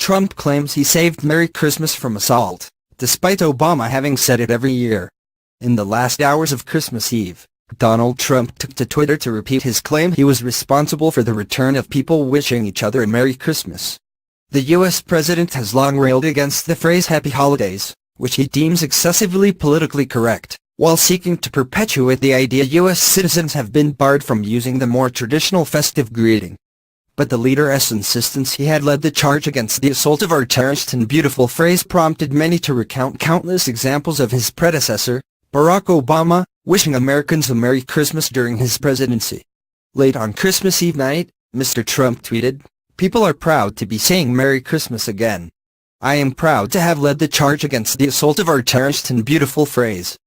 Trump claims he saved Merry Christmas from assault, despite Obama having said it every year. In the last hours of Christmas Eve, Donald Trump took to Twitter to repeat his claim he was responsible for the return of people wishing each other a Merry Christmas. The U.S. president has long railed against the phrase Happy Holidays, which he deems excessively politically correct, while seeking to perpetuate the idea U.S. citizens have been barred from using the more traditional festive greeting. But the leader's insistence he had led the charge against the assault of our cherished and beautiful phrase prompted many to recount countless examples of his predecessor, Barack Obama, wishing Americans a Merry Christmas during his presidency. Late on Christmas Eve night, Mr. Trump tweeted, "People are proud to be saying Merry Christmas again. I am proud to have led the charge against the assault of our cherished and beautiful phrase.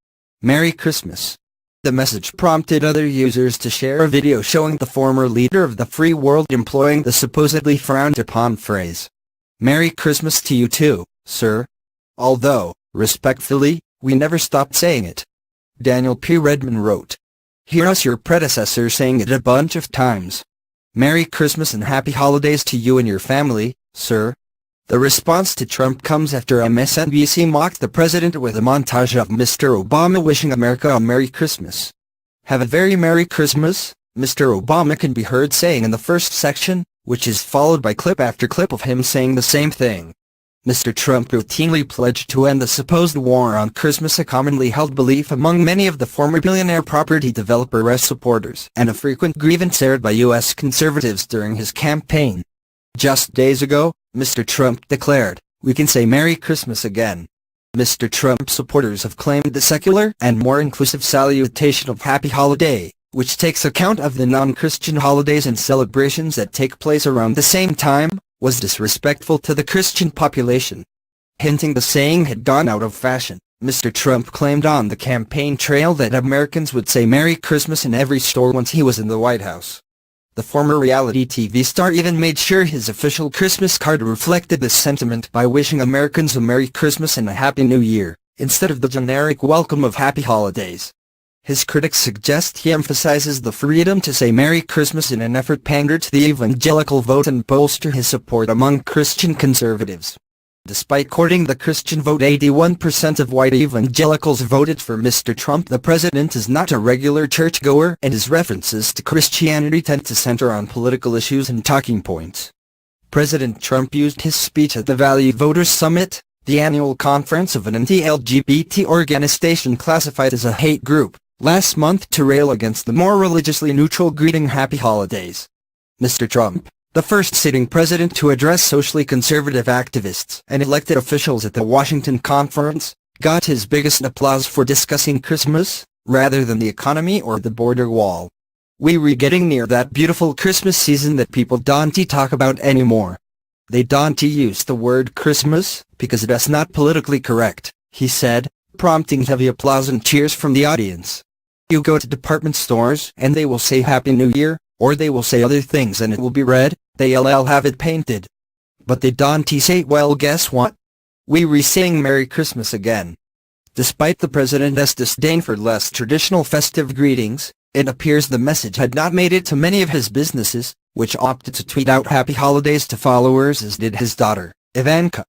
Merry Christmas." The message prompted other users to share a video showing the former leader of the free world employing the supposedly frowned-upon phrase. "Merry Christmas to you too, sir. Although, respectfully, we never stopped saying it." Daniel P. Redman wrote, "Hear us your predecessor saying it a bunch of times. Merry Christmas and Happy Holidays to you and your family, sir." The response to Trump comes after MSNBC mocked the president with a montage of Mr. Obama wishing America a Merry Christmas. "Have a very Merry Christmas," Mr. Obama can be heard saying in the first section, which is followed by clip after clip of him saying the same thing. Mr. Trump routinely pledged to end the supposed war on Christmas, a commonly held belief among many of the former billionaire property developer's supporters, and a frequent grievance aired by U.S. conservatives during his campaign. Just days ago, Mr. Trump declared, "We can say Merry Christmas again." Mr. Trump supporters have claimed the secular and more inclusive salutation of Happy Holiday, which takes account of the non-Christian holidays and celebrations that take place around the same time, was disrespectful to the Christian population. Hinting the saying had gone out of fashion, Mr. Trump claimed on the campaign trail that Americans would say Merry Christmas in every store once he was in the White House. The former reality TV star even made sure his official Christmas card reflected this sentiment by wishing Americans a Merry Christmas and a Happy New Year, instead of the generic welcome of Happy Holidays. His critics suggest he emphasizes the freedom to say Merry Christmas in an effort to pander to the evangelical vote and bolster his support among Christian conservatives. Despite courting the Christian vote, 81% of white evangelicals voted for Mr. Trump. The president is not a regular churchgoer, and his references to Christianity tend to center on political issues and talking points. President Trump used his speech at the Value Voters Summit, the annual conference of an anti-LGBT organization classified as a hate group, last month to rail against the more religiously neutral greeting Happy Holidays. Mr. Trump, the first sitting president to address socially conservative activists and elected officials at the Washington conference, got his biggest applause for discussing Christmas, rather than the economy or the border wall. "We're getting near that beautiful Christmas season that people don't talk about anymore. They don't use the word Christmas, because that's not politically correct," he said, prompting heavy applause and cheers from the audience. "You go to department stores and they will say Happy New Year, or they will say other things and it will be red, they'll have it painted. But they don't say, well, guess what? We're saying Merry Christmas again." Despite the president's disdain for less traditional festive greetings, it appears the message had not made it to many of his businesses, which opted to tweet out Happy Holidays to followers, as did his daughter, Ivanka.